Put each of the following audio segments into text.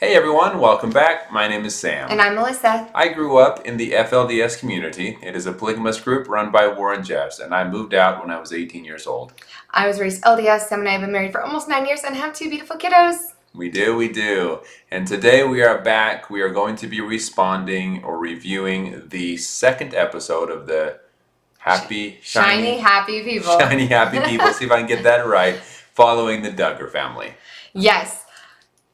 Hey everyone, welcome back. My name is Sam. And I'm Melissa. I grew up in the FLDS community. It is a polygamous group run by Warren Jeffs, and I moved out when I was 18 years old. I was raised LDS. Sam and I have been married for almost 9 years and have 2 beautiful kiddos. We do. And today we are back. We are going to be responding or reviewing the second episode of the Shiny Happy People. Shiny Happy People. See if I can get that right. Following the Duggar family. Yes.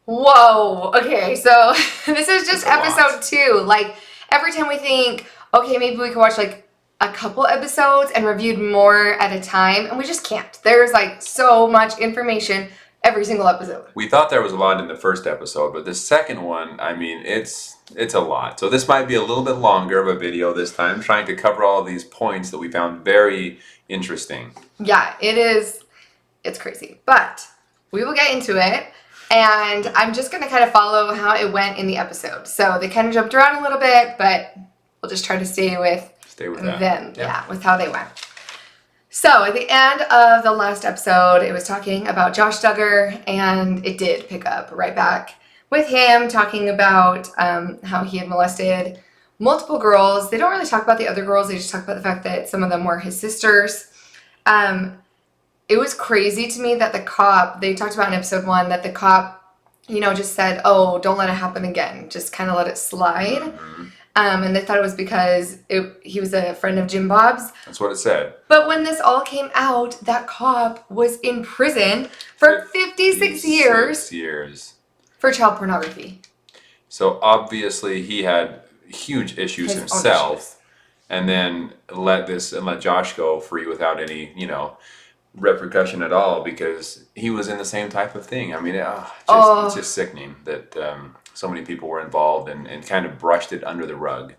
Whoa. Okay, so this is just episode 2. Like, every time we think, okay, maybe we could watch like a couple episodes and reviewed more at a time, and we just can't. There's like so much information every single episode. We thought there was a lot in the first episode, but the second one, I mean, it's a lot. So this might be a little bit longer of a video this time, trying to cover all of these points that we found very interesting. Yeah, it is. It's crazy. But we will get into it. And I'm just going to kind of follow how it went in the episode. So they kind of jumped around a little bit, but we'll just try to stay with them. Yeah, with how they went. So at the end of the last episode, it was talking about Josh Duggar, and it did pick up right back with him talking about how he had molested multiple girls. They don't really talk about the other girls. They just talk about the fact that some of them were his sisters. It was crazy to me that the cop, they talked about in episode 1, that the cop, just said, oh, don't let it happen again. Just kind of let it slide. Mm-hmm. And they thought it was because he was a friend of Jim Bob's. That's what it said. But when this all came out, that cop was in prison for 56 years for child pornography. So obviously he had huge issues himself. And then let Josh go free without any, repercussion at all, because he was in the same type of thing. I mean, it's just sickening that so many people were involved and kind of brushed it under the rug.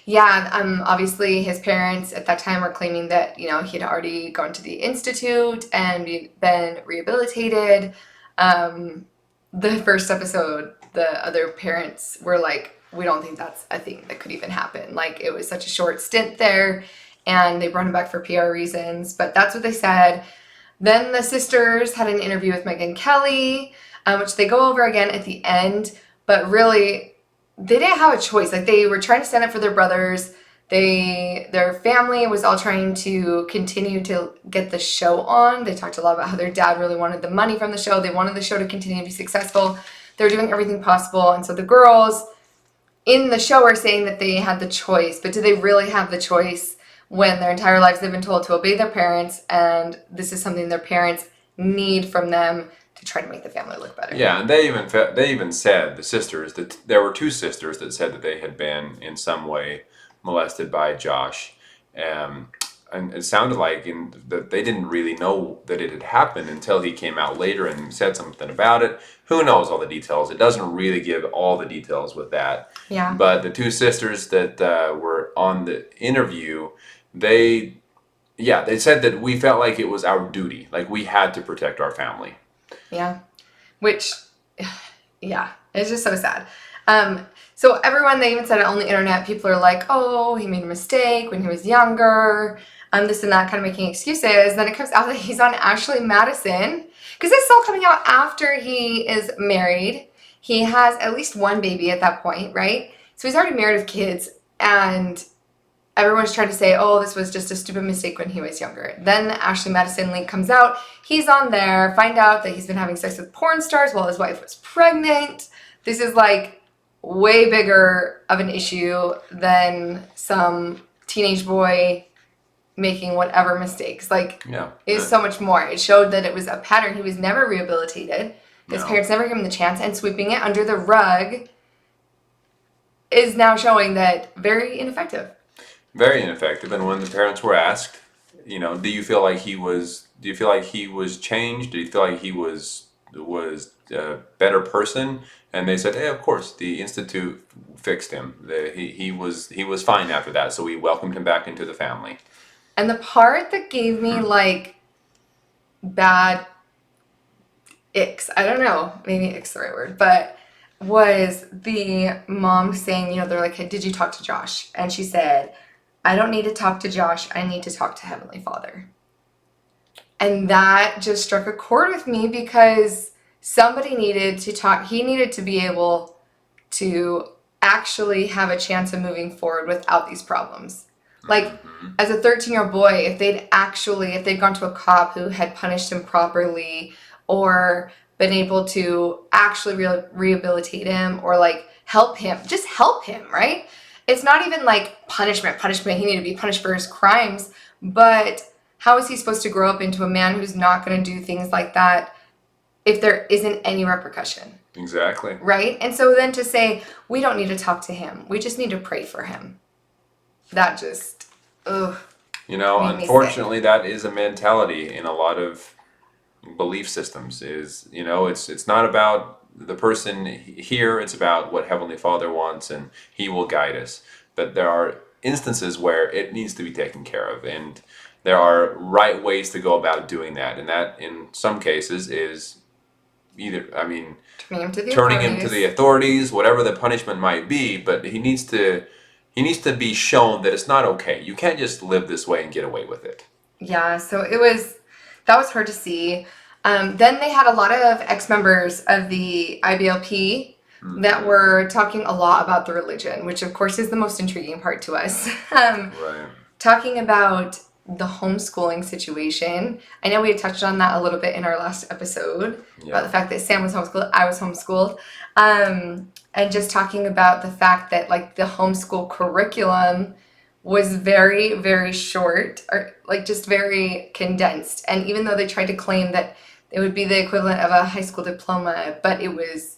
Yeah, obviously his parents at that time were claiming that, he had already gone to the institute and been rehabilitated. The first episode, the other parents were like, we don't think that's a thing that could even happen. Like, it was such a short stint there, and they brought him back for PR reasons, but that's what they said. Then the sisters had an interview with Megyn Kelly, which they go over again at the end, but really, they didn't have a choice. Like, they were trying to stand up for their brothers. Their family was all trying to continue to get the show on. They talked a lot about how their dad really wanted the money from the show. They wanted the show to continue to be successful. They were doing everything possible, and so the girls in the show are saying that they had the choice, but do they really have the choice when their entire lives they've been told to obey their parents, and this is something their parents need from them to try to make the family look better? Yeah, and they even said, the sisters, that there were 2 sisters that said that they had been in some way molested by Josh, and it sounded like that they didn't really know that it had happened until he came out later and said something about it. Who knows all the details? It doesn't really give all the details with that. Yeah. But the 2 sisters that were on the interview, they said that we felt like it was our duty, like we had to protect our family. Yeah, which, yeah, it's just so sad. So everyone, they even said it on the internet, people are like, oh, he made a mistake when he was younger, this and that, kind of making excuses. Then it comes out that he's on Ashley Madison, because this is all coming out after he is married. He has at least 1 baby at that point, right? So he's already married with kids, and everyone's trying to say, oh, this was just a stupid mistake when he was younger. Then the Ashley Madison link comes out. He's on there, find out that he's been having sex with porn stars while his wife was pregnant. This is like way bigger of an issue than some teenage boy making whatever mistakes. It's so much more. It showed that it was a pattern. He was never rehabilitated. His parents never gave him the chance, and sweeping it under the rug is now showing that very ineffective. Very ineffective. And when the parents were asked, do you feel like he was changed? Do you feel like he was a better person? And they said, hey, of course, the institute fixed him. He was fine after that, so we welcomed him back into the family. And the part that gave me bad icks, I don't know, maybe icks the right word, but was the mom saying, they're like, hey, did you talk to Josh? And she said, I don't need to talk to Josh, I need to talk to Heavenly Father. And that just struck a chord with me, because somebody needed to talk. He needed to be able to actually have a chance of moving forward without these problems. Like, as a 13-year-old boy, if they'd gone to a cop who had punished him properly, or been able to actually rehabilitate him, or like help him, right? It's not even like punishment. He needed to be punished for his crimes, but how is he supposed to grow up into a man who's not going to do things like that if there isn't any repercussion? Exactly. Right? And so then to say, we don't need to talk to him, we just need to pray for him. That just, ugh. Unfortunately, that is a mentality in a lot of belief systems. It's not about the person here, it's about what Heavenly Father wants, and He will guide us. But there are instances where it needs to be taken care of, and there are right ways to go about doing that. And that, in some cases, is turning him to the authorities, whatever the punishment might be. But he needs to be shown that it's not okay. You can't just live this way and get away with it. Yeah, so that was hard to see. Then they had a lot of ex-members of the IBLP that were talking a lot about the religion, which of course is the most intriguing part to us. Right. Talking about the homeschooling situation. I know we had touched on that a little bit in our last episode, about the fact that Sam was homeschooled, I was homeschooled. And just talking about the fact that like the homeschool curriculum was very, very short, or like just very condensed. And even though they tried to claim that it would be the equivalent of a high school diploma, but it was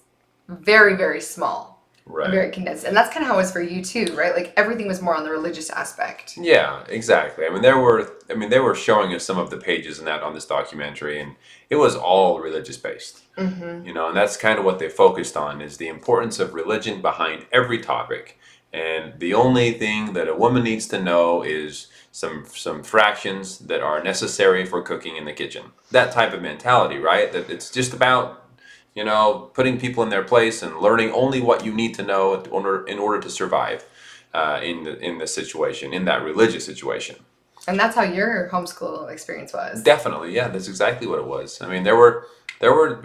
very, very small. Right. And very condensed. And that's kind of how it was for you too, right? Like everything was more on the religious aspect. Yeah, exactly. They were showing us some of the pages in that on this documentary, and it was all religious based. Mm-hmm. And that's kind of what they focused on, is the importance of religion behind every topic. And the only thing that a woman needs to know is some fractions that are necessary for cooking in the kitchen. That type of mentality, right? That it's just about putting people in their place and learning only what you need to know in order to survive in the situation, in that religious situation. And that's how your homeschool experience was. Definitely, yeah, that's exactly what it was. There were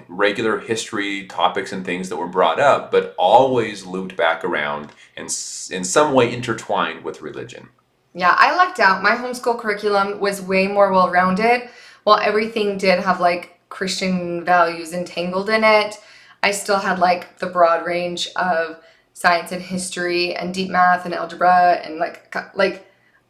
regular history topics and things that were brought up, but always looped back around and in some way intertwined with religion. Yeah, I lucked out. My homeschool curriculum was way more well-rounded. While everything did have like Christian values entangled in it, I still had like the broad range of science and history and deep math and algebra and like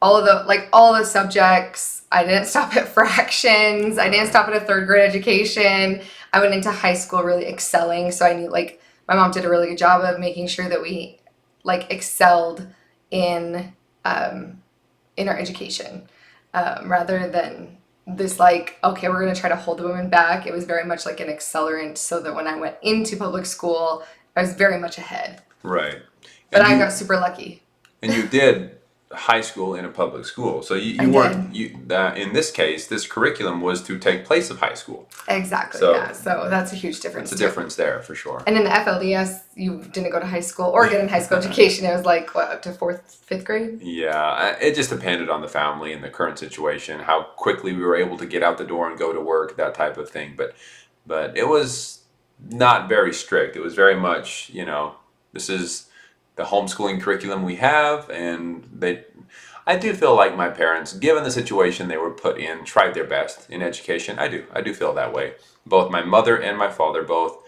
all the subjects. I didn't stop at fractions. I didn't stop at a third grade education. I went into high school really excelling, so I knew like my mom did a really good job of making sure that we like excelled in our education, rather than this like, okay, we're going to try to hold the women back. It was very much like an accelerant, so that when I went into public school, I was very much ahead. Right. But I got super lucky. And you did high school in a public school. So you weren't, in this case, this curriculum was to take place of high school. Exactly, yeah. So that's a huge difference. It's a difference there, for sure. And in the FLDS, you didn't go to high school or get in high school education. It was like, what, up to 4th, 5th grade? Yeah, it just depended on the family and the current situation, how quickly we were able to get out the door and go to work, that type of thing. But it was not very strict. It was very much, this is the homeschooling curriculum we have, and I do feel like my parents, given the situation they were put in, tried their best in education. I do feel that way. Both my mother and my father both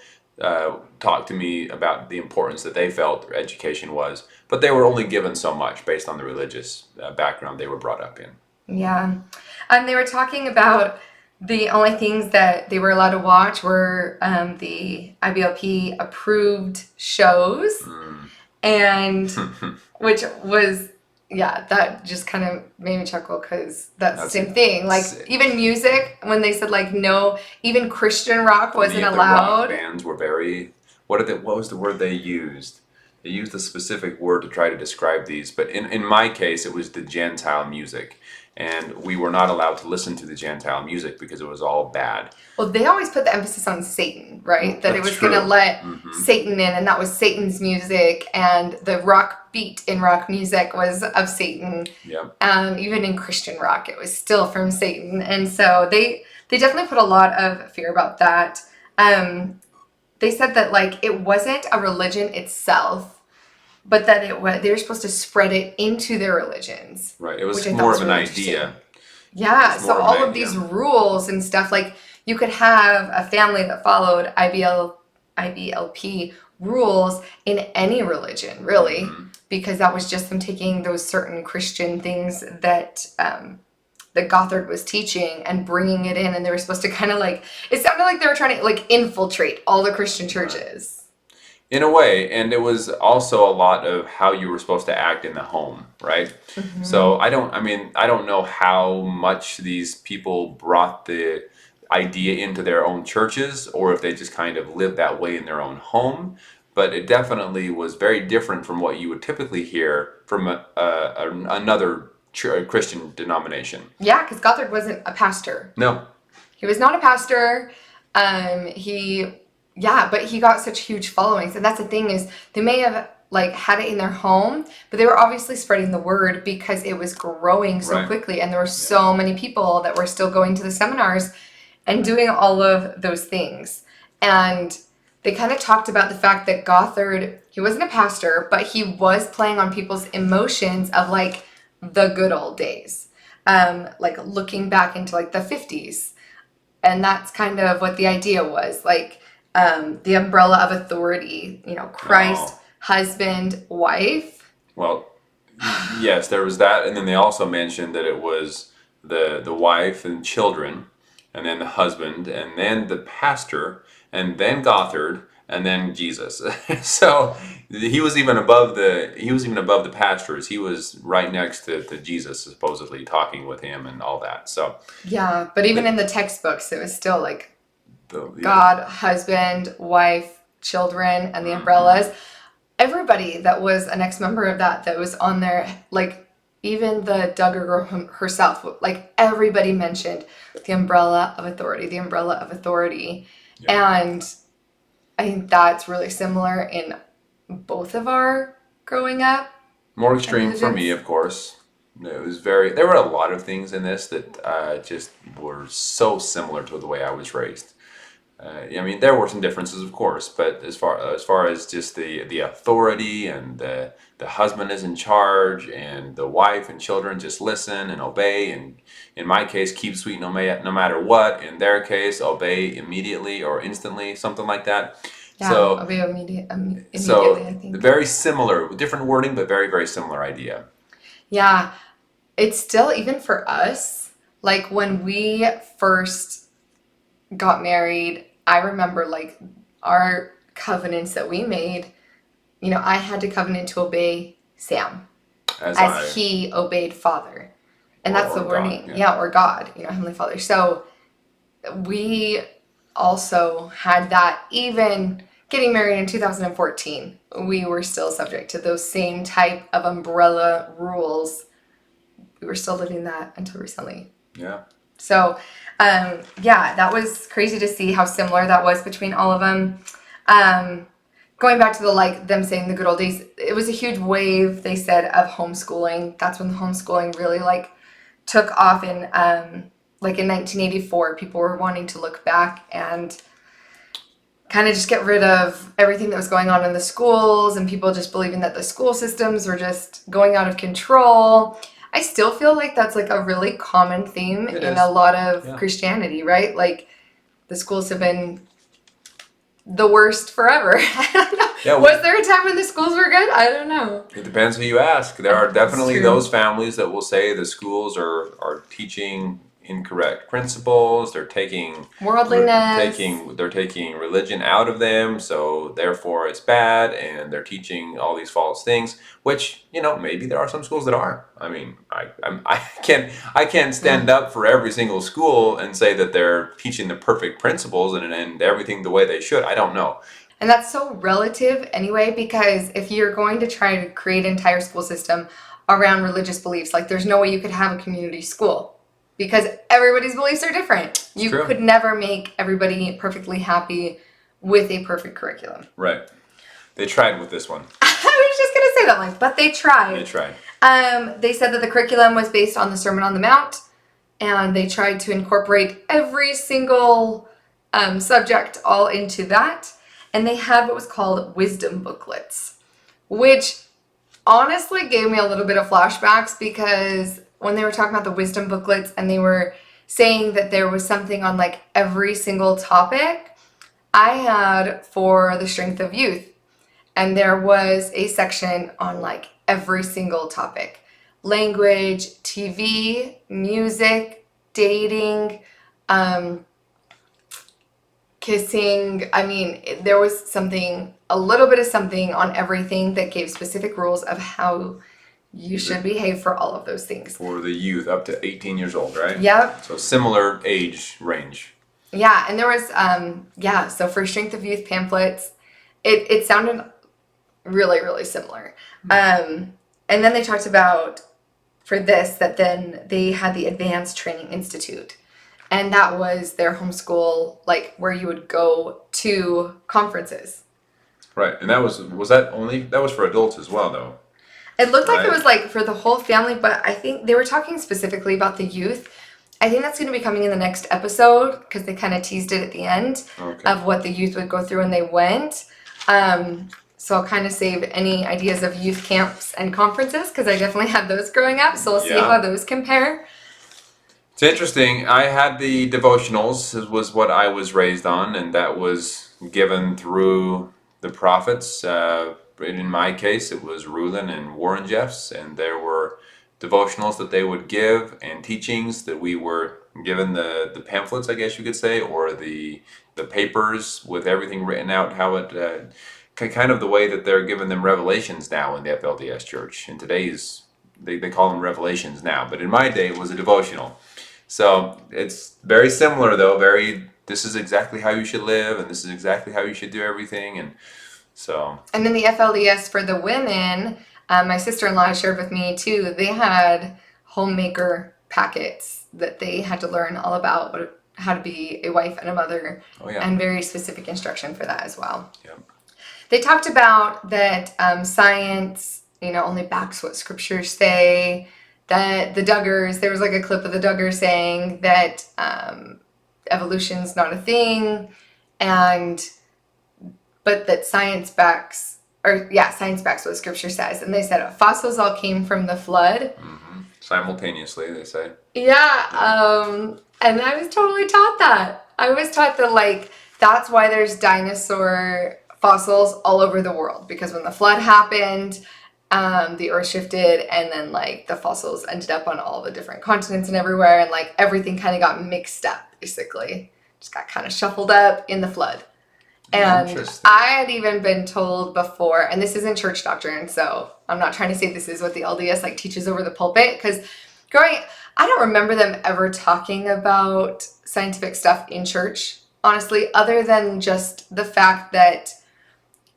talked to me about the importance that they felt education was, but they were only given so much based on the religious background they were brought up in. Yeah, and they were talking about the only things that they were allowed to watch were the IBLP approved shows. And which was, yeah, that just kind of made me chuckle, because that's the same thing. Like even music, when they said like no, even Christian rock wasn't allowed. Rock bands were very, what was the word they used? They used a specific word to try to describe these, but in my case it was the Gentile music. And we were not allowed to listen to the Gentile music because it was all bad. Well, they always put the emphasis on Satan, right? That it was going to let Satan in, and that was Satan's music, and the rock beat in rock music was of Satan. Yep. Even in Christian rock, it was still from Satan. And so they definitely put a lot of fear about that. They said that like it wasn't a religion itself, but that they were supposed to spread it into their religions. Right. It was Which I thought more was of an really idea. Yeah, It's so more of all an of these idea. rules and stuff, like you could have a family that followed IBLP rules in any religion, really, because that was just them taking those certain Christian things that Gothard was teaching and bringing it in, and they were supposed to kind of like, it sounded like they were trying to like infiltrate all the Christian churches. In a way, and it was also a lot of how you were supposed to act in the home, right? So I don't know how much these people brought the idea into their own churches or if they just kind of lived that way in their own home, but it definitely was very different from what you would typically hear from another Christian denomination. Yeah, because Gothard wasn't a pastor. No. He was not a pastor. But he got such huge followings, and that's the thing is they may have like had it in their home, but they were obviously spreading the word because it was growing so quickly, and there were so many people that were still going to the seminars and doing all of those things. And they kind of talked about the fact that Gothard, he wasn't a pastor, but he was playing on people's emotions of like the good old days, like looking back into like the 50s. And that's kind of what the idea was, like the umbrella of authority, Christ, husband, wife. Well, yes, there was that, and then they also mentioned that it was the wife and children, and then the husband, and then the pastor, and then Gothard, and then Jesus. So he was even above the pastors. He was right next to Jesus, supposedly talking with him and all that. So yeah, but even in the textbooks, it was still like yeah. God, husband, wife, children, and the umbrellas. Everybody that was an ex-member of that was on there, like even the Duggar girl herself, like everybody mentioned the umbrella of authority, the umbrella of authority. Yeah. And I think that's really similar in both of our growing up. More extreme for me, of course. It was there were a lot of things in this that just were so similar to the way I was raised. There were some differences, of course, but as far as just the authority and the husband is in charge and the wife and children just listen and obey, and in my case, keep sweet no matter what. In their case, obey immediately or instantly, something like that. Yeah, so obey immediately. So I think very similar, different wording, but very, very similar idea. Yeah, it's still even for us. Like when we first got married, I remember like our covenants that we made, I had to covenant to obey Sam as he obeyed Father. And that's the wording. God, yeah, or God, Heavenly Father. So we also had that. Even getting married in 2014, we were still subject to those same type of umbrella rules. We were still living that until recently. Yeah. So, that was crazy to see how similar that was between all of them. Going back to them saying the good old days, it was a huge wave, they said, of homeschooling. That's when the homeschooling really took off in 1984. People were wanting to look back and kind of just get rid of everything that was going on in the schools, and people just believing that the school systems were just going out of control. I still feel like that's a really common theme in a lot of Christianity, right? Like the schools have been the worst forever. I don't know. Yeah, was there a time when the schools were good? I don't know. It depends who you ask. There are definitely those families that will say the schools are teaching incorrect principles. They're taking worldliness. They're taking religion out of them, so therefore it's bad, and they're teaching all these false things. Which maybe there are some schools that are. I can't stand up for every single school and say that they're teaching the perfect principles and everything the way they should. I don't know. And that's so relative anyway, because if you're going to try to create an entire school system around religious beliefs, there's no way you could have a community school. Because everybody's beliefs are different. You could never make everybody perfectly happy with a perfect curriculum. Right. They tried with this one. I was just going to say that, but they tried. They tried. They said that the curriculum was based on the Sermon on the Mount, and they tried to incorporate every single subject all into that. And they had what was called wisdom booklets, which honestly gave me a little bit of flashbacks, because when they were talking about the wisdom booklets and they were saying that there was something on like every single topic, I had for the strength of youth, and there was a section on like every single topic: language, TV, music, dating, kissing. I mean, there was something, a little bit of something on everything that gave specific rules of how you should behave for all of those things. For the youth up to 18 years old, right? Yep. So similar age range. Yeah, and there was, so for Strength of Youth pamphlets, it sounded really, really similar. And then they talked about, for this, that then they had the Advanced Training Institute. And that was their homeschool, like where you would go to conferences. Right, and that was that was for adults as well, though. It looked like it Right. was like for the whole family, but I think they were talking specifically about the youth. I think that's going to be coming in the next episode, because they kind of teased it at the end of what the youth would go through when they went. So I'll kind of save any ideas of youth camps and conferences, because I definitely had those growing up. So we'll see how those compare. It's interesting. I had the devotionals, was what I was raised on, and that was given through the prophets. In my case, it was Rulon and Warren Jeffs, and there were devotionals that they would give and teachings that we were given the pamphlets, I guess you could say, or the papers with everything written out, how it kind of the way that they're giving them revelations now in the FLDS church. In today's, they call them revelations now, but in my day it was a devotional. So it's very similar, though. This is exactly how you should live, and this is exactly how you should do everything, and so. And then the FLDS for the women, my sister-in-law shared with me too. They had homemaker packets that they had to learn all about how to be a wife and a mother, and very specific instruction for that as well. Yep. They talked about that science, only backs what scriptures say. That the Duggars, there was like a clip of the Duggars saying that evolution's not a thing, but that science backs what scripture says. And they said fossils all came from the flood. Mm-hmm. Simultaneously, they say. Yeah, and I was totally taught that. I was taught that, like, that's why there's dinosaur fossils all over the world, because when the flood happened, the earth shifted, and then like the fossils ended up on all the different continents and everywhere, and like everything kind of got mixed up, basically. Just got kind of shuffled up in the flood. And I had even been told before, and this isn't church doctrine, so I'm not trying to say this is what the LDS like teaches over the pulpit, because I don't remember them ever talking about scientific stuff in church, honestly, other than just the fact that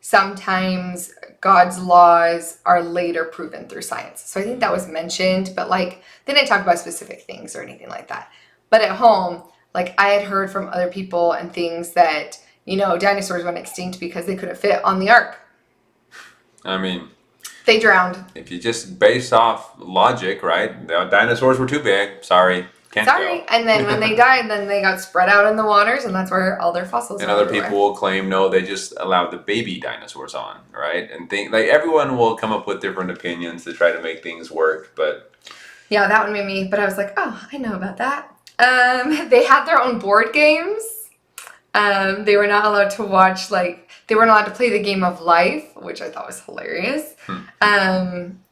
sometimes God's laws are later proven through science. So I think that was mentioned, but like they didn't talk about specific things or anything like that. But at home, like I had heard from other people and things that, dinosaurs went extinct because they couldn't fit on the ark. I mean, they drowned. If you just base off logic, right? The dinosaurs were too big. Sorry. Can't go. And then when they died, then they got spread out in the waters, and that's where all their fossils are. And other people will claim, no, they just allowed the baby dinosaurs on, right? And like everyone will come up with different opinions to try to make things work, but. Yeah, that one made me, but I was like, oh, I know about that. They had their own board games. They were not allowed to watch, they weren't allowed to play the game of life, which I thought was hilarious.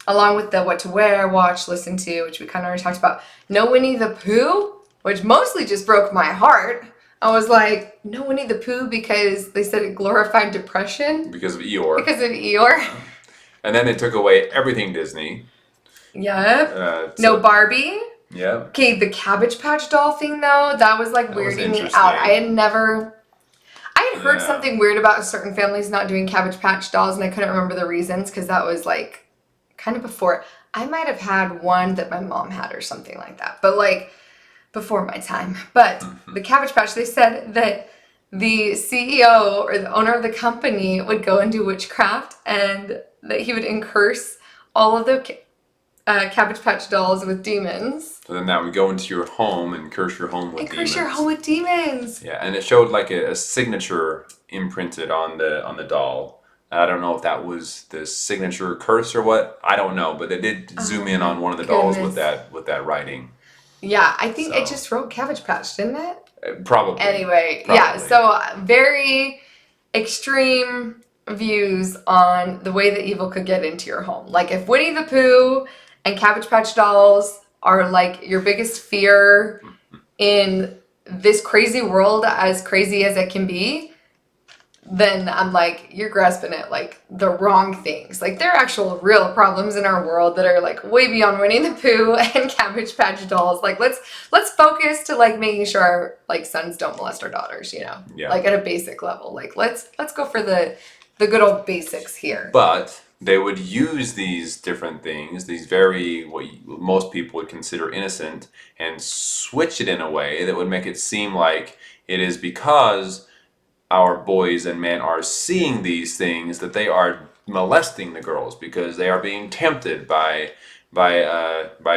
Along with the what to wear, watch, listen to, which we kind of already talked about. No Winnie the Pooh, which mostly just broke my heart. I was like, no Winnie the Pooh, because they said it glorified depression. Because of Eeyore. Because of Eeyore. And then they took away everything Disney. Yep. No Barbie. Yeah. Okay, the Cabbage Patch Doll thing, though, that was like weirding me out. I had heard something weird about certain families not doing Cabbage Patch Dolls, and I couldn't remember the reasons, because that was like kind of before. I might have had one that my mom had or something like that, but like before my time. But the Cabbage Patch, they said that the CEO or the owner of the company would go and do witchcraft, and that he would curse all of the Cabbage Patch Dolls with demons. So then that would go into your home and curse your home with And demons. curse your home with demons. Yeah, and it showed like a signature imprinted on the doll. I don't know if that was the signature curse or what. I don't know, but it did zoom in on one of the dolls with that writing. Yeah, I think it So. just wrote Cabbage Patch, didn't it? Probably. Anyway, Probably. yeah, so very extreme views on the way that evil could get into your home. Like if Winnie the Pooh and Cabbage Patch Dolls are like your biggest fear in this crazy world, as crazy as it can be, then I'm like, you're grasping at like the wrong things. Like there are actual real problems in our world that are like way beyond Winnie the Pooh and Cabbage Patch Dolls. Like let's focus to like making sure our like sons don't molest our daughters, you know? Yeah. Like at a basic level. Like let's go for the good old basics here. But they would use these different things, these very, what most people would consider innocent, and switch it in a way that would make it seem like it is because our boys and men are seeing these things that they are molesting the girls because they are being tempted by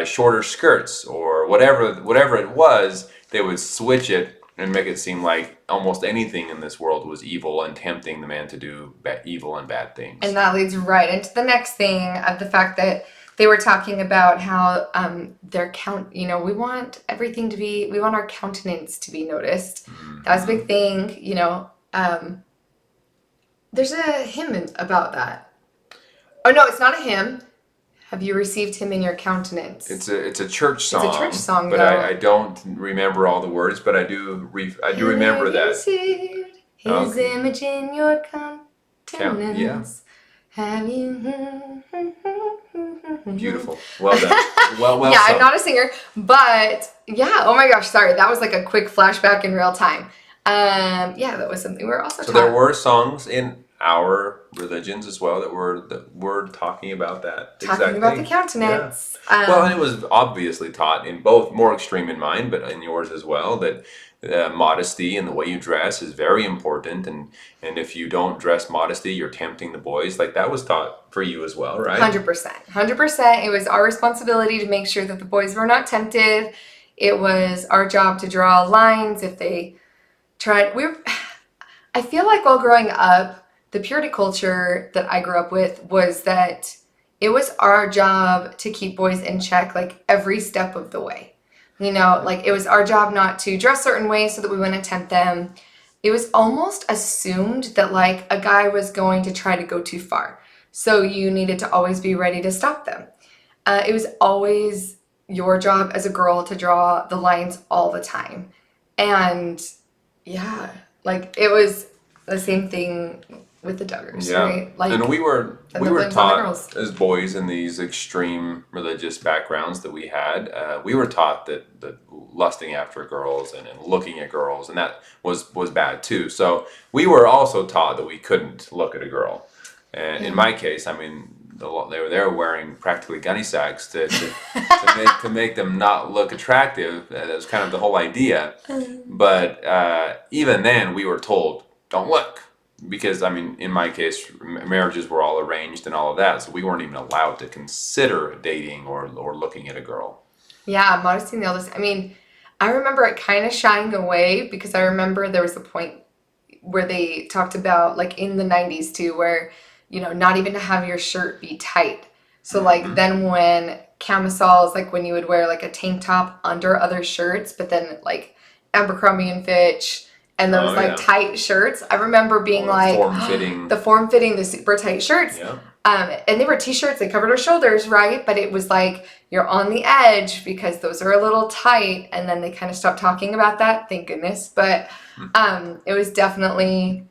shorter skirts or whatever it was. They would switch it and make it seem like almost anything in this world was evil and tempting the man to do evil and bad things. And that leads right into the next thing of the fact that they were talking about how we want everything to be, we want our countenance to be noticed. Mm-hmm. That was a big thing, you know. There's a hymn about that. Oh no, it's not a hymn. Have you received him in your countenance? It's a church song. It's a church song, but though. I don't remember all the words, but I do remember that. Received his image in your countenance. Yeah. Have you? Beautiful. Well done. Well yeah, sung. I'm not a singer, but yeah. Oh my gosh, sorry. That was like a quick flashback in real time. Yeah, that was something we were also. So there were songs in our religions as well that were talking about that. Talking about the countenance. Yeah. Well, and it was obviously taught in both, more extreme in mine, but in yours as well, that modesty and the way you dress is very important, and if you don't dress modesty, you're tempting the boys. Like that was taught for you as well, right? 100%. It was our responsibility to make sure that the boys were not tempted. It was our job to draw lines if they tried. I feel like while growing up, the purity culture that I grew up with was that it was our job to keep boys in check like every step of the way. You know, like it was our job not to dress certain ways so that we wouldn't tempt them. It was almost assumed that like a guy was going to try to go too far. So you needed to always be ready to stop them. It was always your job as a girl to draw the lines all the time. And yeah, like it was the same thing with the Duggars, right? Like, and we were taught as boys in these extreme religious backgrounds that we had. We were taught that lusting after girls and looking at girls, and that was bad too. So we were also taught that we couldn't look at a girl. And in my case, I mean, they were wearing practically gunny sacks to make them not look attractive. That was kind of the whole idea. But even then, we were told, don't look. Because, I mean, in my case, marriages were all arranged and all of that, so we weren't even allowed to consider dating or looking at a girl. Yeah, modesty in the eldest. I mean, I remember it kind of shying away because I remember there was a point where they talked about, like, in the 90s, too, where, you know, not even to have your shirt be tight. So, like, then when camisoles, like, when you would wear, like, a tank top under other shirts, but then, like, Abercrombie & Fitch... and those tight shirts. I remember being like the form-fitting, the super tight shirts. Yeah. And they were t-shirts, they covered our shoulders, right? But it was like you're on the edge because those are a little tight. And then they kind of stopped talking about that, thank goodness. But it was definitely,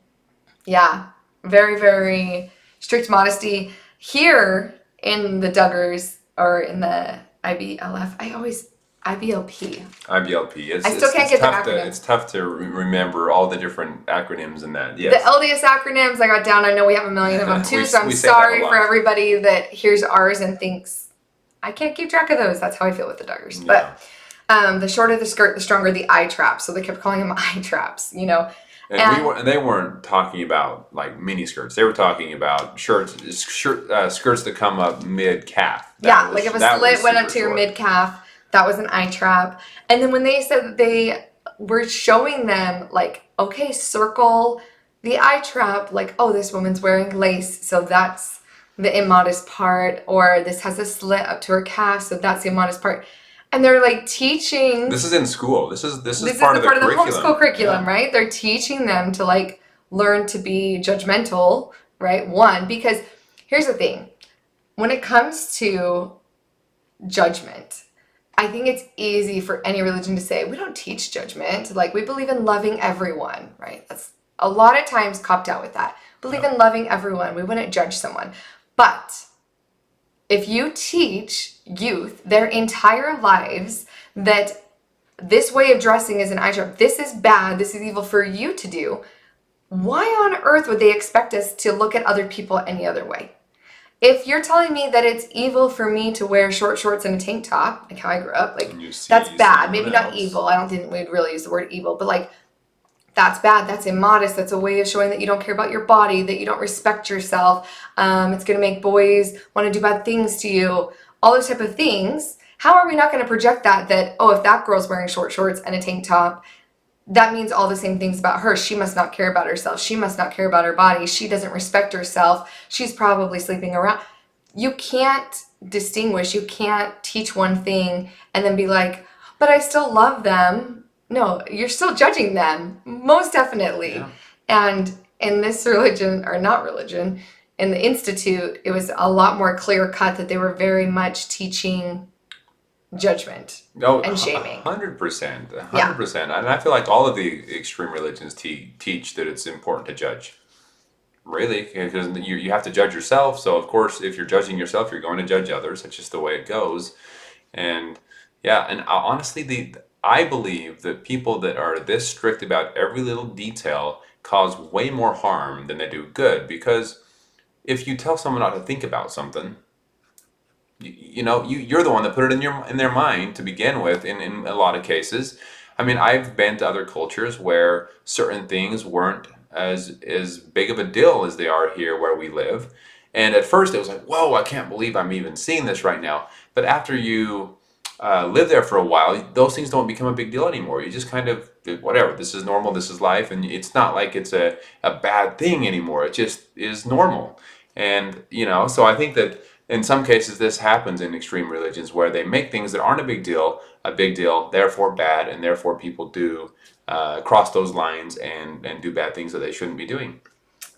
very, very strict modesty. Here in the Duggars or in the IBLF, IBLP. IBLP. I still can't get the acronym. It's tough to remember all the different acronyms in that. Yes. The LDS acronyms I got down. I know we have a million of them too, so I'm sorry for everybody that hears ours and thinks, I can't keep track of those. That's how I feel with the Duggars. Yeah. But the shorter the skirt, the stronger the eye traps. So they kept calling them eye traps, you know. And they weren't talking about like mini skirts. They were talking about skirts that come up mid calf. Yeah, like if a slit went up super to your short. mid calf, that was an eye trap. And then when they said that they were showing them, like, okay, circle the eye trap, like, oh, this woman's wearing lace, so that's the immodest part, or this has a slit up to her calf, so that's the immodest part. And they're like teaching. This is in school. This is This is part the of the part of the curriculum. homeschool curriculum, Yeah. right? They're teaching them to like learn to be judgmental, right? One, because here's the thing when it comes to judgment, I think it's easy for any religion to say, we don't teach judgment. Like, we believe in loving everyone, right? That's a lot of times copped out with that. Believe in loving everyone. We wouldn't judge someone. But if you teach youth their entire lives that this way of dressing is an eye drop, this is bad, this is evil for you to do, why on earth would they expect us to look at other people any other way? If you're telling me that it's evil for me to wear short shorts and a tank top, like how I grew up, like that's bad. Maybe not evil. I don't think we'd really use the word evil, but like that's bad. That's immodest. That's a way of showing that you don't care about your body, that you don't respect yourself. It's going to make boys want to do bad things to you. All those type of things. How are we not going to project that, oh, if that girl's wearing short shorts and a tank top, that means all the same things about her. She must not care about herself. She must not care about her body. She doesn't respect herself. She's probably sleeping around. You can't distinguish. You can't teach one thing and then be like, but I still love them. No, you're still judging them, most definitely. Yeah. And in this religion, or not religion, in the Institute, it was a lot more clear cut that they were very much teaching judgment No, and shaming. 100%, 100%. And I feel like all of the extreme religions teach that it's important to judge. Really, because you have to judge yourself. So of course, if you're judging yourself, you're going to judge others. It's just the way it goes. And yeah, and honestly, I believe that people that are this strict about every little detail cause way more harm than they do good. Because if you tell someone not to think about something, you're the one that put it in their mind to begin with. In a lot of cases, I mean, I've been to other cultures where certain things weren't as big of a deal as they are here where we live. And at first, it was like, whoa, I can't believe I'm even seeing this right now. But after you live there for a while, those things don't become a big deal anymore. You just kind of, whatever, this is normal, this is life, and it's not like it's a bad thing anymore. It just is normal. And, so I think that in some cases this happens in extreme religions where they make things that aren't a big deal, therefore bad, and therefore people do cross those lines and do bad things that they shouldn't be doing.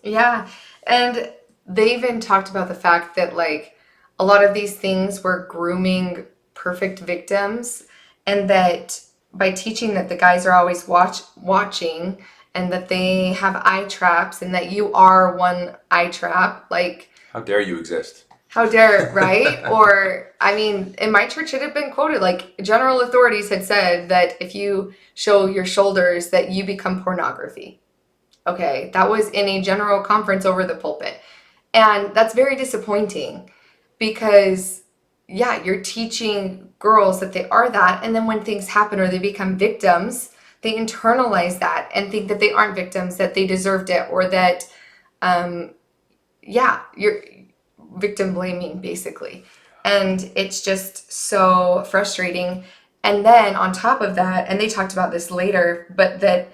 Yeah. And they even talked about the fact that, like, a lot of these things were grooming perfect victims, and that by teaching that the guys are always watching and that they have eye traps and that you are one eye trap, like, How dare you exist? how dare, right? Or, I mean, in my church, it had been quoted, like, general authorities had said that if you show your shoulders, that you become pornography. Okay, that was in a general conference over the pulpit. And that's very disappointing because, yeah, you're teaching girls that they are that. And then when things happen or they become victims, they internalize that and think that they aren't victims, that they deserved it, or that, yeah, you're victim blaming basically. And it's just so frustrating. And then on top of that, and they talked about this later, but that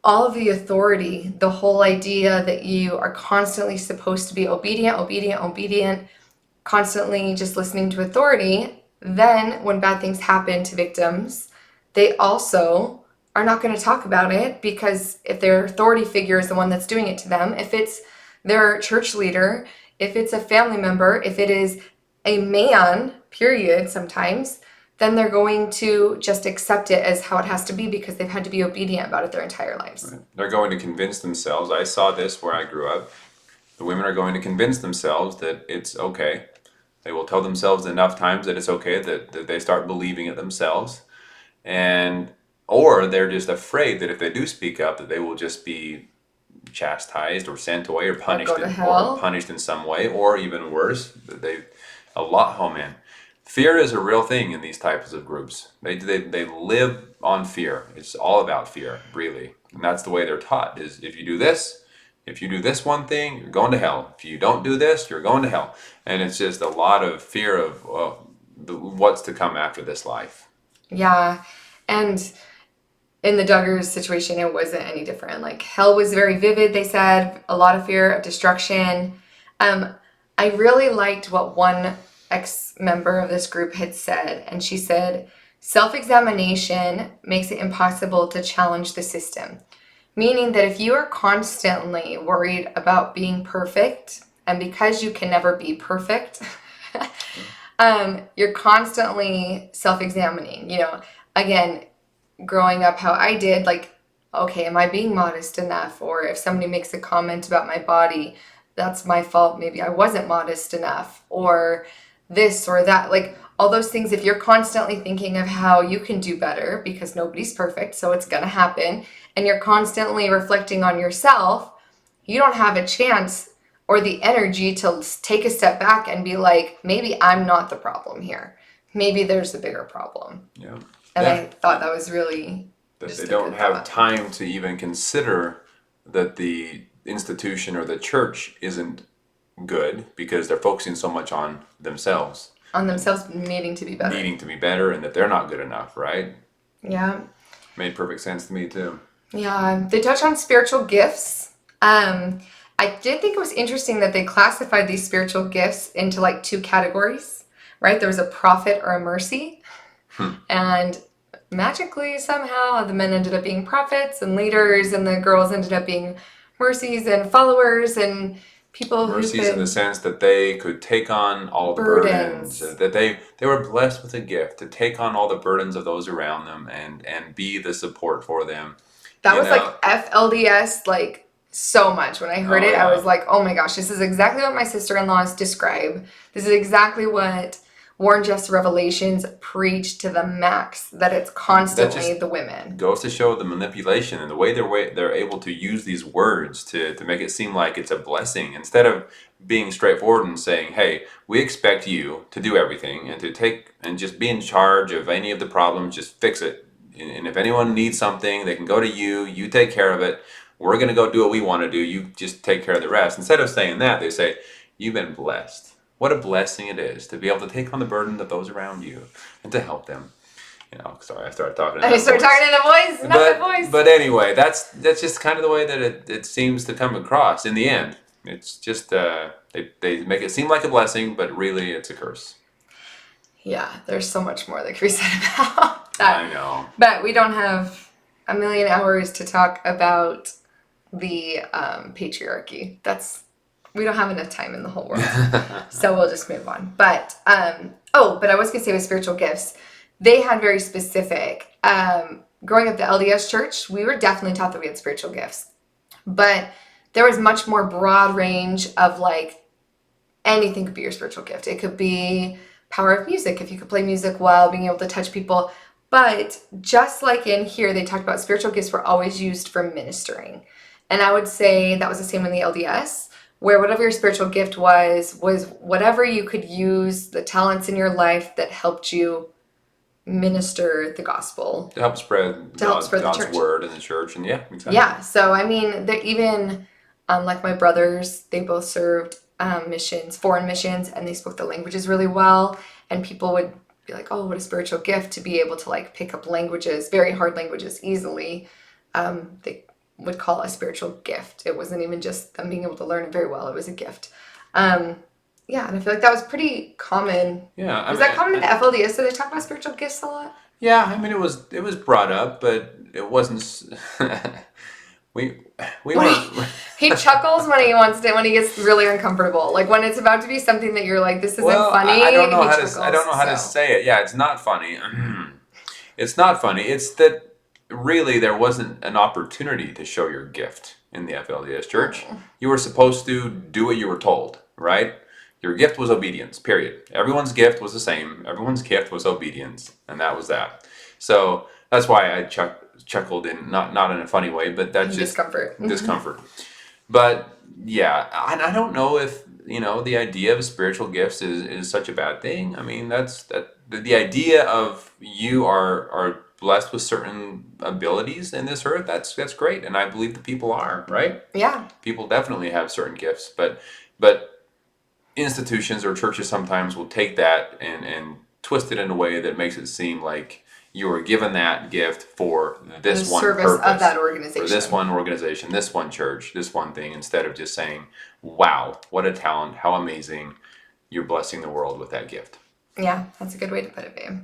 all of the authority, the whole idea that you are constantly supposed to be obedient, constantly just listening to authority, then when bad things happen to victims, they also are not going to talk about it because if their authority figure is the one that's doing it to them, if it's their church leader, if it's a family member, if it is a man, period, sometimes, then they're going to just accept it as how it has to be because they've had to be obedient about it their entire lives. Right. They're going to convince themselves. I saw this where I grew up. The women are going to convince themselves that it's okay. They will tell themselves enough times that it's okay that they start believing it themselves. And or they're just afraid that if they do speak up that they will just be chastised or sent away or punished Go to hell. or punished in some way, or even worse, that they a lot. Oh man, fear is a real thing in these types of groups. They live on fear. It's all about fear, really. And that's the way they're taught, is if you do this one thing, you're going to hell. If you don't do this, you're going to hell. And it's just a lot of fear of what's to come after this life. Yeah. And in the Duggars situation, it wasn't any different. Like, hell was very vivid, they said, a lot of fear of destruction. I really liked what one ex-member of this group had said, and she said, self-examination makes it impossible to challenge the system. Meaning that if you are constantly worried about being perfect, and because you can never be perfect, you're constantly self-examining. Again, growing up how I did, like, okay, am I being modest enough? Or if somebody makes a comment about my body, that's my fault. Maybe I wasn't modest enough, or this or that. Like, all those things, if you're constantly thinking of how you can do better, because nobody's perfect, so it's gonna happen, and you're constantly reflecting on yourself, you don't have a chance or the energy to take a step back and be like, maybe I'm not the problem here. Maybe there's a bigger problem. Yeah. And I thought that was really that just they a don't good have thought. time to even consider that the institution or the church isn't good because they're focusing so much on themselves. On themselves needing to be better. Needing to be better, and that they're not good enough, right? Yeah. Made perfect sense to me too. Yeah. They touch on spiritual gifts. I did think it was interesting that they classified these spiritual gifts into like two categories, right? There was a prophet or a mercy. And magically, somehow, the men ended up being prophets and leaders, and the girls ended up being mercies and followers and people Mercies who could... in the sense that they could take on all the burdens, that they were blessed with a gift to take on all the burdens of those around them and be the support for them. That was like FLDS, like, so much. When I heard it, I was like, oh my gosh, this is exactly what my sister-in-laws describe. This is exactly what Warren Jeff's Revelations preach to the max, that it's constantly the women. Goes to show the manipulation and the way they're able to use these words to make it seem like it's a blessing, instead of being straightforward and saying, hey, we expect you to do everything and to take and just be in charge of any of the problems, just fix it. And if anyone needs something, they can go to you, you take care of it. We're going to go do what we want to do. You just take care of the rest. Instead of saying that, they say, you've been blessed. What a blessing it is to be able to take on the burden of those around you and to help them. Sorry, I started talking in that voice. Talking in the voice, not the voice. But anyway, that's just kind of the way that it seems to come across in the end. It's just, they make it seem like a blessing, but really it's a curse. Yeah, there's so much more that could be said about that. I know. But we don't have a million hours to talk about the patriarchy. We don't have enough time in the whole world. So we'll just move on. But but I was going to say with spiritual gifts, they had very specific. Growing up the LDS church, we were definitely taught that we had spiritual gifts. But there was much more broad range of, like, anything could be your spiritual gift. It could be power of music, if you could play music well, being able to touch people. But just like in here, they talked about spiritual gifts were always used for ministering. And I would say that was the same in the LDS, where whatever your spiritual gift was whatever you could use, the talents in your life that helped you minister the gospel. To help spread God's word in the church. And yeah, exactly. Yeah, so I mean, even like my brothers, they both served missions, foreign missions, and they spoke the languages really well. And people would be like, oh, what a spiritual gift to be able to, like, pick up languages, very hard languages, easily. They would call it a spiritual gift. It wasn't even just them being able to learn it very well. It was a gift. Yeah, and I feel like that was pretty common. Yeah. Was that common in FLDS? Did they talk about spiritual gifts a lot? Yeah, I mean, it was brought up, but it wasn't... we weren't... He chuckles when he gets really uncomfortable. Like, when it's about to be something that you're like, this isn't funny. I don't know how to say it. Yeah, it's not funny. It's not funny. It's that really there wasn't an opportunity to show your gift in the FLDS church. You were supposed to do what you were told, right? Your gift was obedience, period. Everyone's gift was the same. Everyone's gift was obedience, and that was that. So that's why I chuckled in, not in a funny way, but that's just discomfort. But yeah, I don't know if, the idea of spiritual gifts is such a bad thing. I mean, the idea of you are blessed with certain abilities in this earth, that's great, and I believe that people are, right? Yeah. People definitely have certain gifts, but institutions or churches sometimes will take that and twist it in a way that makes it seem like you were given that gift for The this one service of purpose, that for this organization. one organization, this one church, this one thing, instead of just saying, wow, what a talent, how amazing, you're blessing the world with that gift. Yeah, that's a good way to put it, babe.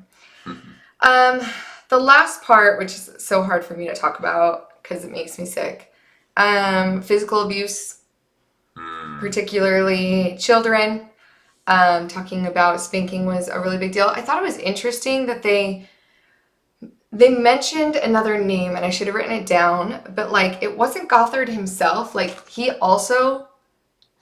The last part, which is so hard for me to talk about because it makes me sick, physical abuse, particularly children. Talking about spanking was a really big deal. I thought it was interesting that they mentioned another name, and I should have written it down, but like it wasn't Gothard himself. Like he also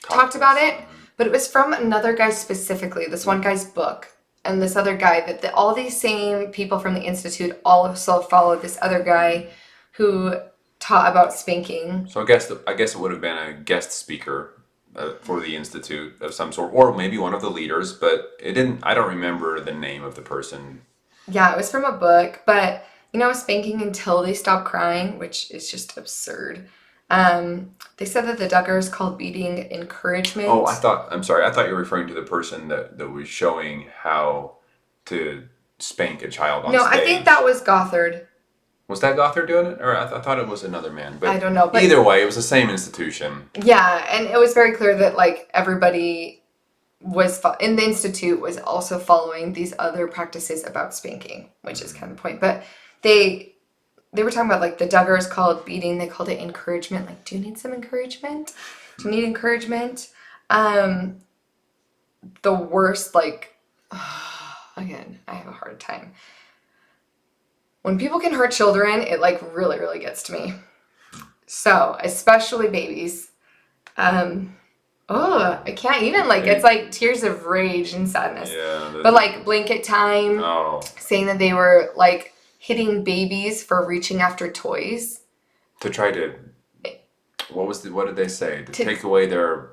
talked about it, but it was from another guy specifically, this one guy's book. And this other guy, that all these same people from the Institute also followed this other guy who taught about spanking. So I guess it would have been a guest speaker for the Institute of some sort, or maybe one of the leaders, but it didn't. I don't remember the name of the person. Yeah, it was from a book, but spanking until they stop crying, which is just absurd. They said that the Duggar is called beating encouragement. Oh, I'm sorry. I thought you were referring to the person that was showing how to spank a child on No, stage. I think that was Gothard. Was that Gothard doing it? Or I thought it was another man. But I don't know. But either way, it was the same institution. yeah, and it was very clear that like everybody was in the Institute was also following these other practices about spanking, which is kind of the point. But they were talking about like the Duggar is called beating. They called it encouragement. Like, do you need some encouragement? Do you need encouragement? The worst, like, again, I have a hard time. When people can hurt children, it like really, really gets to me. So, especially babies. I can't even, like, it's like tears of rage and sadness. Yeah. But like blanket time, saying that they were like hitting babies for reaching after toys. To try to, what did they say? To take away their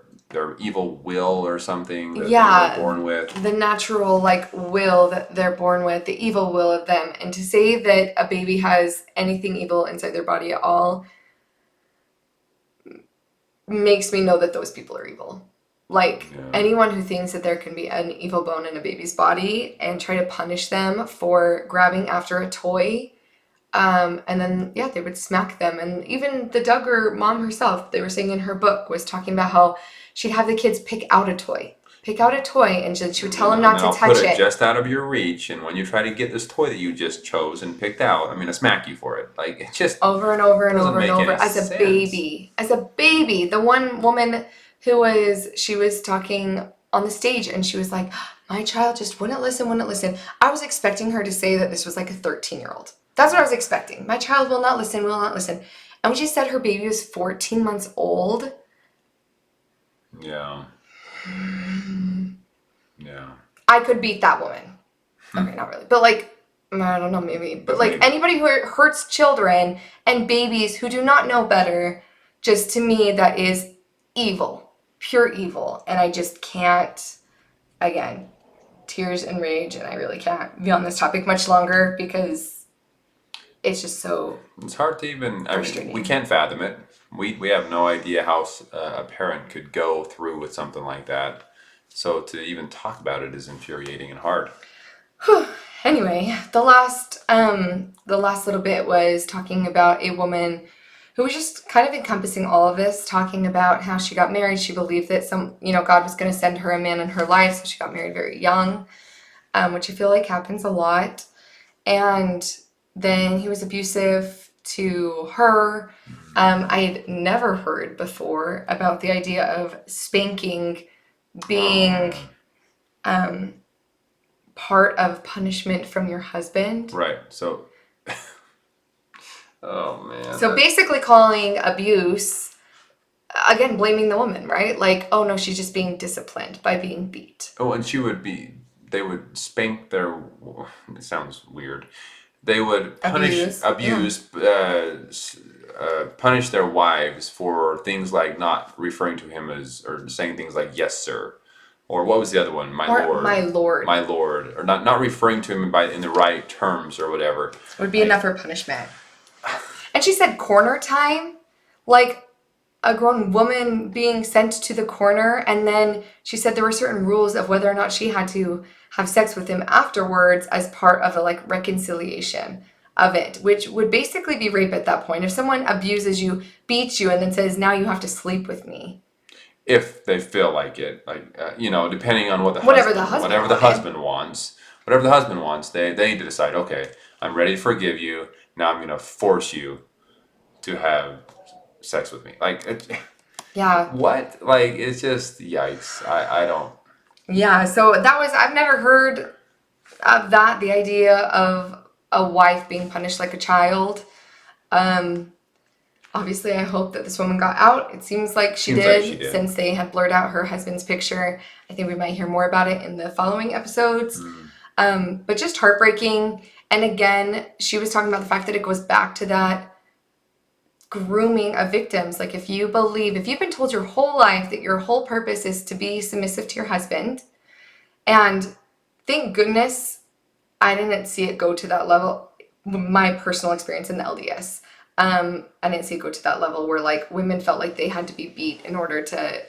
evil will or something that they were born with. The natural like will that they're born with, the evil will of them. And to say that a baby has anything evil inside their body at all makes me know that those people are evil. Like anyone who thinks that there can be an evil bone in a baby's body and try to punish them for grabbing after a toy. And then, they would smack them. And even the Duggar mom herself, they were saying in her book, was talking about how she'd have the kids pick out a toy, and she would tell them not to touch put it it. Just out of your reach. And when you try to get this toy that you just chose and picked out, I'm going to smack you for it. Like, it just over and over and over and over as a baby. The one woman she was talking on the stage and she was like, my child just wouldn't listen. I was expecting her to say that this was like a 13-year-old. That's what I was expecting. My child will not listen. And when she said her baby was 14 months old. Yeah. Yeah. I could beat that woman. Okay, not really. But like, I don't know, maybe. But like anybody who hurts children and babies who do not know better, just to me, that is evil. Pure evil. And I just can't, again, tears and rage. And I really can't be on this topic much longer because it's just so it's hard to even frustrating. We can't fathom it. We have no idea how a parent could go through with something like that. So to even talk about it is infuriating and hard. Anyway, the last little bit was talking about a woman who was just kind of encompassing all of this, talking about how she got married. She believed that God was going to send her a man in her life, so she got married very young, which I feel like happens a lot. And then he was abusive to her. I had never heard before about the idea of spanking being part of punishment from your husband. Right. So, oh man. So basically calling abuse, again, blaming the woman, right? Like, oh no, she's just being disciplined by being beat. Oh, and they would spank their, it sounds weird. They would punish their wives for things like not referring to him as, or saying things like, yes, sir. Or what was the other one? My Or lord. my lord. My lord. Or not referring to him in the right terms or whatever. Would be enough for punishment. And she said corner time, like a grown woman being sent to the corner, and then she said there were certain rules of whether or not she had to have sex with him afterwards as part of a like reconciliation of it, which would basically be rape at that point. If someone abuses you, beats you, and then says, now you have to sleep with me. If they feel like it, like depending on what Whatever whatever the husband wants, they need to decide. Okay, I'm ready to forgive you. Now I'm going to force you to have sex with me. Yeah. What? Like, it's just yikes. I don't. Yeah. So I've never heard of that. The idea of a wife being punished like a child. Obviously, I hope that this woman got out. It seems like she did, since they had blurred out her husband's picture. I think we might hear more about it in the following episodes. But just heartbreaking. And again, she was talking about the fact that it goes back to that grooming of victims. Like if you've been told your whole life that your whole purpose is to be submissive to your husband, and thank goodness I didn't see it go to that level. My personal experience in the LDS. I didn't see it go to that level where like women felt like they had to be beat in order to,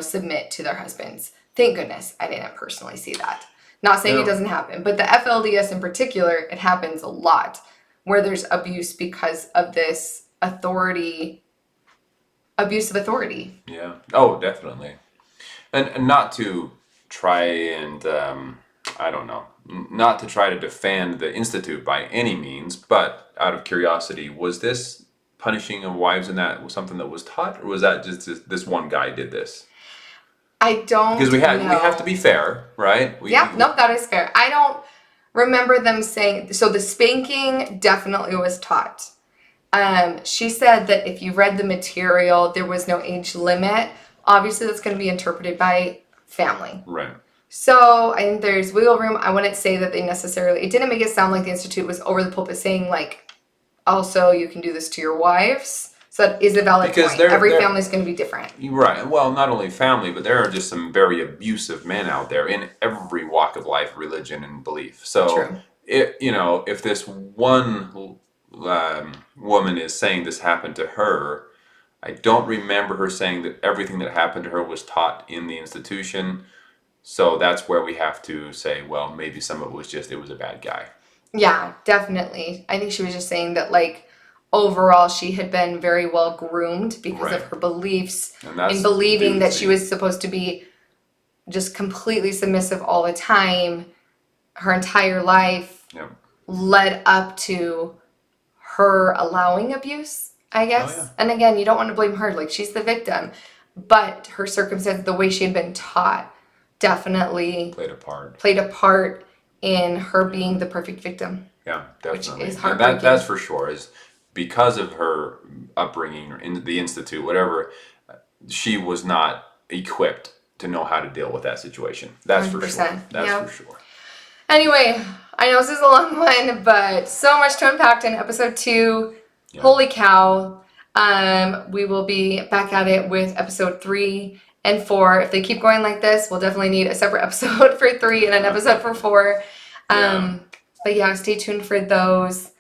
submit to their husbands. Thank goodness I didn't personally see that. Not saying it doesn't happen, but the FLDS in particular, it happens a lot where there's abuse because of this abuse of authority. Yeah. Oh, definitely. And not to try and, I don't know, not to try to defend the Institute by any means, but out of curiosity, was this punishing of wives and that something that was taught, or was that just this one guy did this? I don't Because we know. have to be fair, right? Nope, that is fair. I don't remember them saying, so the spanking definitely was taught. She said that if you read the material, there was no age limit. Obviously, that's going to be interpreted by family. Right. So I think there's wiggle room. I wouldn't say that it didn't make it sound like the Institute was over the pulpit saying like, also you can do this to your wives. So that is a valid point. Every family is going to be different. Right. Well, not only family, but there are just some very abusive men out there in every walk of life, religion, and belief. So, True. If this one woman is saying this happened to her, I don't remember her saying that everything that happened to her was taught in the institution. So that's where we have to say, well, maybe some of it was it was a bad guy. Yeah, definitely. I think she was just saying that, like, overall, she had been very well groomed because of her beliefs in believing that she was supposed to be just completely submissive all the time, her entire life, led up to her allowing abuse, I guess. Oh, yeah. And again, you don't want to blame her. Like, she's the victim. But her circumstance, the way she had been taught, definitely played a part in her being the perfect victim. Yeah, definitely. Which is heartbreaking. That's for sure. Is because of her upbringing in the Institute, whatever, she was not equipped to know how to deal with that situation. That's 100%. For sure. That's for sure. Anyway, I know this is a long one, but so much to unpack in episode 2. Yeah. Holy cow. We will be back at it with episode 3 and 4. If they keep going like this, we'll definitely need a separate episode for 3 and an episode for 4. But yeah, stay tuned for those.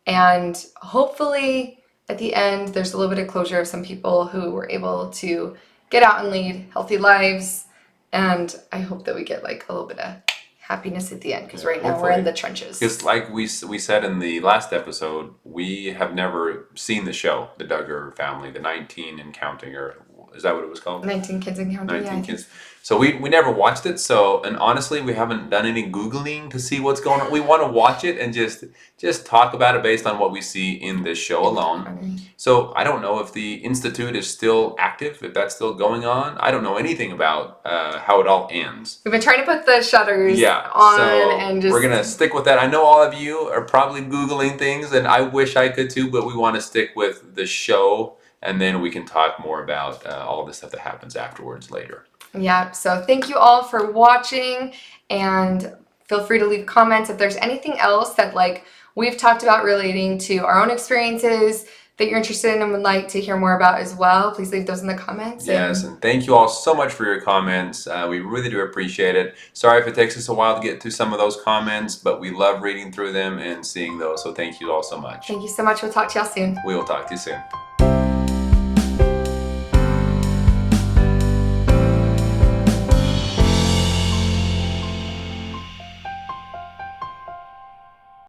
And hopefully at the end, there's a little bit of closure of some people who were able to get out and lead healthy lives. And I hope that we get like a little bit of happiness at the end, because right now we're in the trenches. Because like we said in the last episode, we have never seen the show, the Duggar family, the 19 and counting, or is that what it was called? 19 Kids and Counting. 19 Kids. So we never watched it. So, and honestly, we haven't done any Googling to see what's going on. We want to watch it and just talk about it based on what we see in this show alone. So I don't know if the Institute is still active, if that's still going on. I don't know anything about how it all ends. We've been trying to put the shutters on, so and just... we're going to stick with that. I know all of you are probably Googling things, and I wish I could too, but we want to stick with the show, and then we can talk more about all the stuff that happens afterwards later. Yeah, so thank you all for watching, and feel free to leave comments if there's anything else that like we've talked about relating to our own experiences that you're interested in and would like to hear more about as well, please leave those in the comments. Yes, and thank you all so much for your comments. We really do appreciate it. Sorry if it takes us a while to get through some of those comments, but we love reading through them and seeing those. So thank you all so much. Thank you so much. We'll talk to y'all soon. We will talk to you soon.